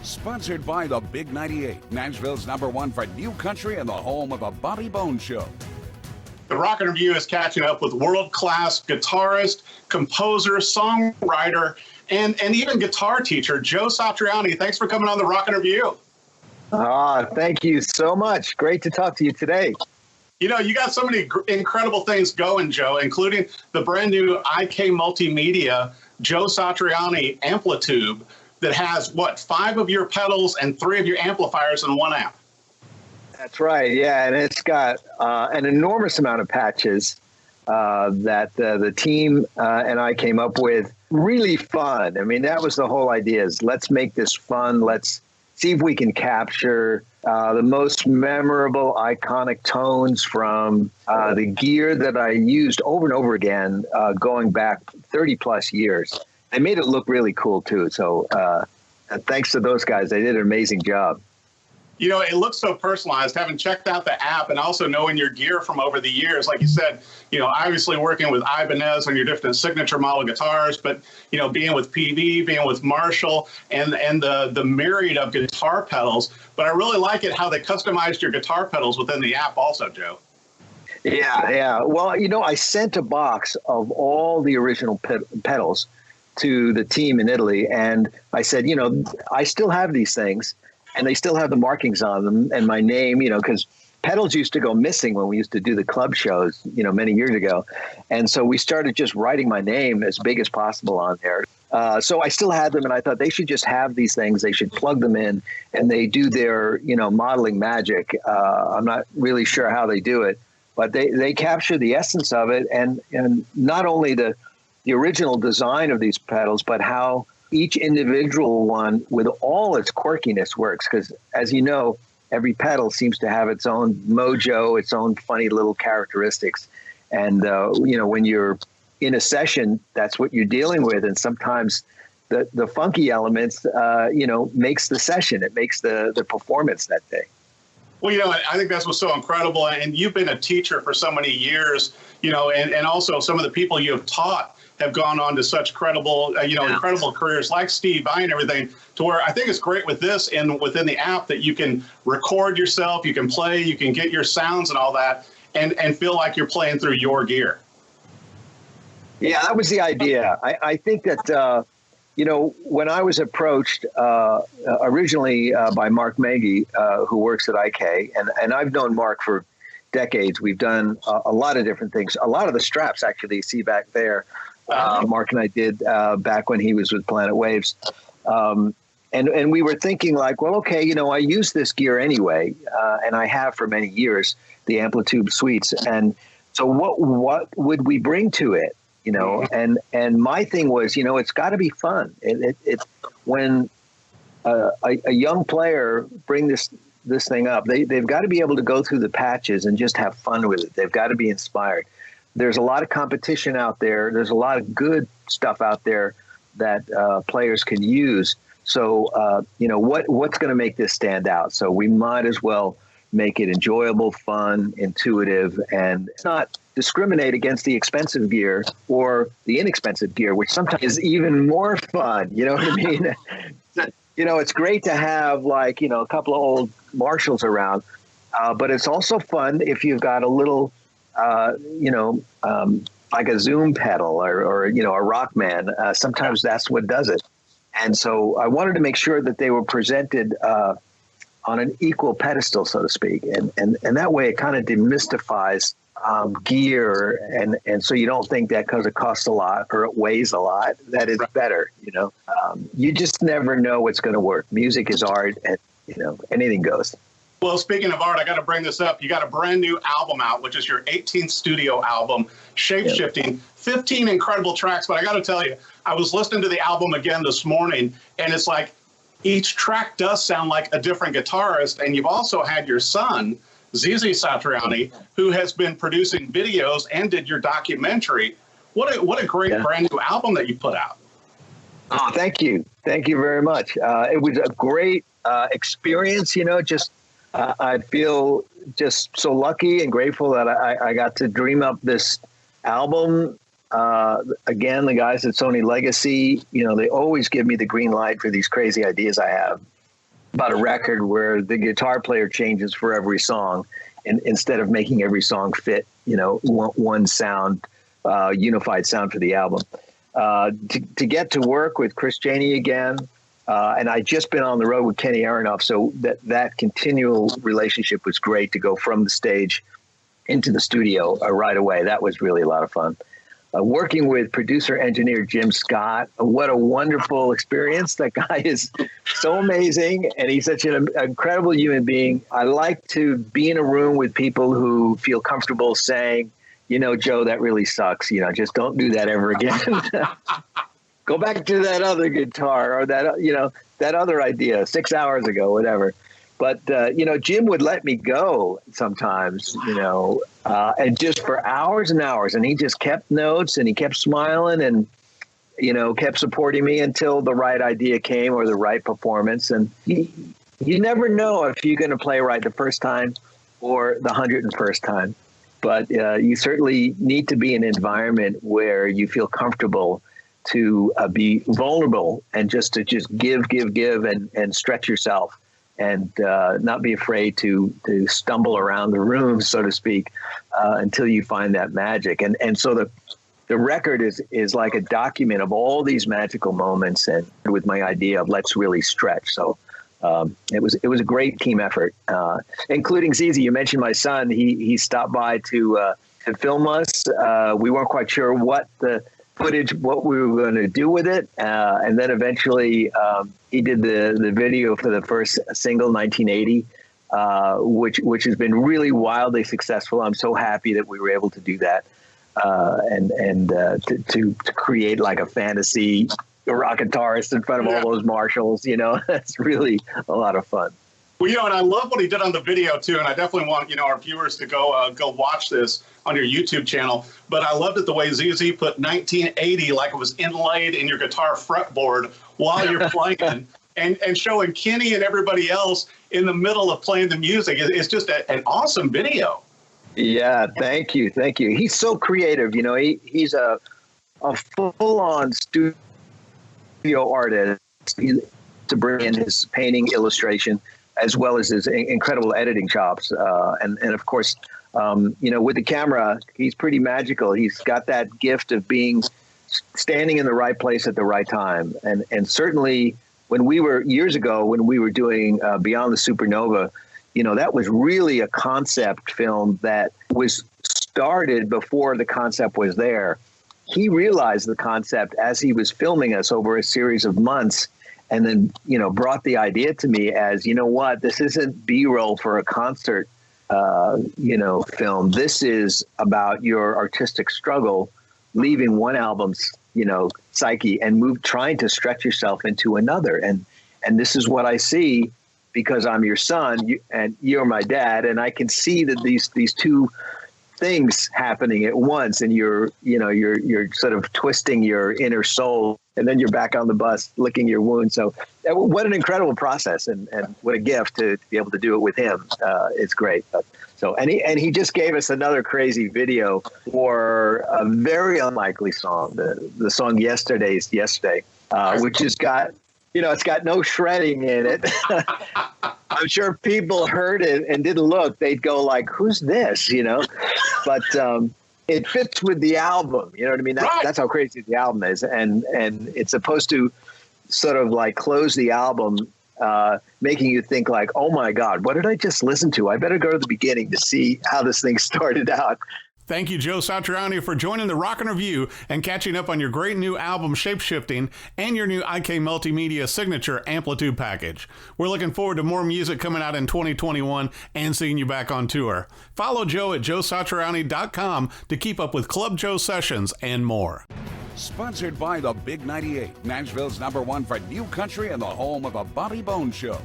Sponsored by the Big 98, Nashville's #1 for new country and the home of the Bobby Bones Show. The Rock and Review is catching up with world-class guitarist, composer, songwriter, and even guitar teacher, Joe Satriani. Thanks for coming on the Rock and Review. Thank you so much. Great to talk to you today. You know, you got so many incredible things going, Joe, including the brand new IK Multimedia Joe Satriani AmpliTube that has, 5 of your pedals and 3 of your amplifiers in one amp. That's right. Yeah, and it's got an enormous amount of patches that the team and I came up with. Really fun. I mean, that was the whole idea, is let's make this fun. Let's see if we can capture the most memorable, iconic tones from the gear that I used over and over again, going back 30 plus years. They made it look really cool too. So thanks to those guys, they did an amazing job. You know, it looks so personalized. Having checked out the app and also knowing your gear from over the years, like you said, you know, obviously working with Ibanez on your different signature model guitars, but, you know, being with PV, being with Marshall, and the myriad of guitar pedals. But I really like it how they customized your guitar pedals within the app also, Joe. Yeah. Well, you know, I sent a box of all the original pedals to the team in Italy, and I said, you know, I still have these things. And they still have the markings on them and my name, you know, because pedals used to go missing when we used to do the club shows, you know, many years ago. And so we started just writing my name as big as possible on there. So I still had them, and I thought they should just have these things. They should plug them in, and they do their, you know, modeling magic. I'm not really sure how they do it, but they capture the essence of it, and not only the original design of these pedals, but how each individual one with all its quirkiness works. Because as you know, every pedal seems to have its own mojo, its own funny little characteristics. And, you know, when you're in a session, that's what you're dealing with. And sometimes the funky elements, you know, makes the session. It makes the performance that day. Well, you know, I think that's what's so incredible. And you've been a teacher for so many years, you know, and also some of the people you have taught have gone on to such incredible careers like Steve Vai and everything, to where I think it's great with this and within the app that you can record yourself, you can play, you can get your sounds and all that, and feel like you're playing through your gear. Yeah, that was the idea. I think that, you know, when I was approached originally by Mark Maggie, who works at IK, and I've known Mark for decades. We've done a lot of different things. A lot of the straps, actually, you see back there, Mark and I did back when he was with Planet Waves. And we were thinking like, well, okay, you know, I use this gear anyway, and I have for many years, the AmpliTube suites. And so what would we bring to it? You know, and my thing was, you know, it's got to be fun. When a young player bring this thing up, they've got to be able to go through the patches and just have fun with it. They've got to be inspired. There's a lot of competition out there. There's a lot of good stuff out there that players can use. So, you know, what's going to make this stand out? So we might as well make it enjoyable, fun, intuitive, and not discriminate against the expensive gear or the inexpensive gear, which sometimes is even more fun. You know what I mean? You know, it's great to have, like, you know, a couple of old Marshalls around, but it's also fun if you've got a little, you know, like a Zoom pedal or you know, a Rockman. Sometimes that's what does it. And so I wanted to make sure that they were presented on an equal pedestal, so to speak. And that way it kind of demystifies gear. And so you don't think that because it costs a lot or it weighs a lot, that it's better, you know. You just never know what's going to work. Music is art, and, you know, anything goes. Well, speaking of art, I got to bring this up. You got a brand new album out, which is your 18th studio album, Shape Shifting, 15 incredible tracks. But I got to tell you, I was listening to the album again this morning, and it's like each track does sound like a different guitarist. And you've also had your son, Zizi Satriani, who has been producing videos and did your documentary. What a great brand new album that you put out. Oh, thank you. Thank you very much. It was a great experience, you know, just I feel just so lucky and grateful that I got to dream up this album. Again, the guys at Sony Legacy, you know, they always give me the green light for these crazy ideas I have. about a record where the guitar player changes for every song, and instead of making every song fit, one sound, unified sound for the album. To get to work with Chris Chaney again, and I'd just been on the road with Kenny Aronoff, so that continual relationship was great, to go from the stage into the studio right away. That was really a lot of fun. Working with producer-engineer Jim Scott, what a wonderful experience. That guy is so amazing, and he's such an incredible human being. I like to be in a room with people who feel comfortable saying, Joe, that really sucks. Just don't do that ever again. Go back to that other guitar, or that other idea 6 hours ago, whatever. But, Jim would let me go sometimes, and just for hours and hours. And he just kept notes, and he kept smiling, and, kept supporting me until the right idea came, or the right performance. And you never know if you're going to play right the first time or the 101st time. But you certainly need to be in an environment where you feel comfortable to be vulnerable, and just give and stretch yourself, and not be afraid to stumble around the room, so to speak, until you find that magic. And so the record is like a document of all these magical moments, and with my idea of let's really stretch. So it was a great team effort, including Zizi. You mentioned my son. He stopped by to film us. We weren't quite sure what we were going to do with it, and then eventually he did the video for the first single, 1980, which has been really wildly successful. I'm so happy that we were able to do that, and to create like a fantasy rock guitarist in front of all those Marshalls. It's really a lot of fun. Well, and I love what he did on the video too, and I definitely want our viewers to go watch this on your YouTube channel. But I loved it the way ZZ put 1980 like it was inlaid in your guitar fretboard while you're playing, and showing Kenny and everybody else in the middle of playing the music. It's just an awesome video. Yeah, thank you. He's so creative. He's a full-on studio artist. To bring in his painting, illustration, as well as his incredible editing chops. And of course, with the camera, he's pretty magical. He's got that gift of standing in the right place at the right time. And certainly years ago, when we were doing Beyond the Supernova, that was really a concept film that was started before the concept was there. He realized the concept as he was filming us over a series of months, and then, brought the idea to me as, this isn't B-roll for a concert, film. This is about your artistic struggle, leaving one album's, psyche, and trying to stretch yourself into another. And this is what I see, because I'm your son, and you're my dad, and I can see that these two things happening at once, and you're sort of twisting your inner soul, and then you're back on the bus licking your wound. So what an incredible process, and what a gift to be able to do it with him. It's great. And he just gave us another crazy video for a very unlikely song, the song Yesterday's Yesterday, which has got, it's got no shredding in it. I'm sure people heard it and didn't look. They'd go like, who's this? But it fits with the album. You know what I mean? That's how crazy the album is. And it's supposed to sort of like close the album, making you think like, oh my God, what did I just listen to? I better go to the beginning to see how this thing started out. Thank you, Joe Satriani, for joining the Rockin' Review and catching up on your great new album, Shapeshifting, and your new IK Multimedia signature AmpliTube package. We're looking forward to more music coming out in 2021 and seeing you back on tour. Follow Joe at joesatriani.com to keep up with Club Joe sessions and more. Sponsored by the Big 98, Nashville's #1 for new country and the home of a Bobby Bones Show.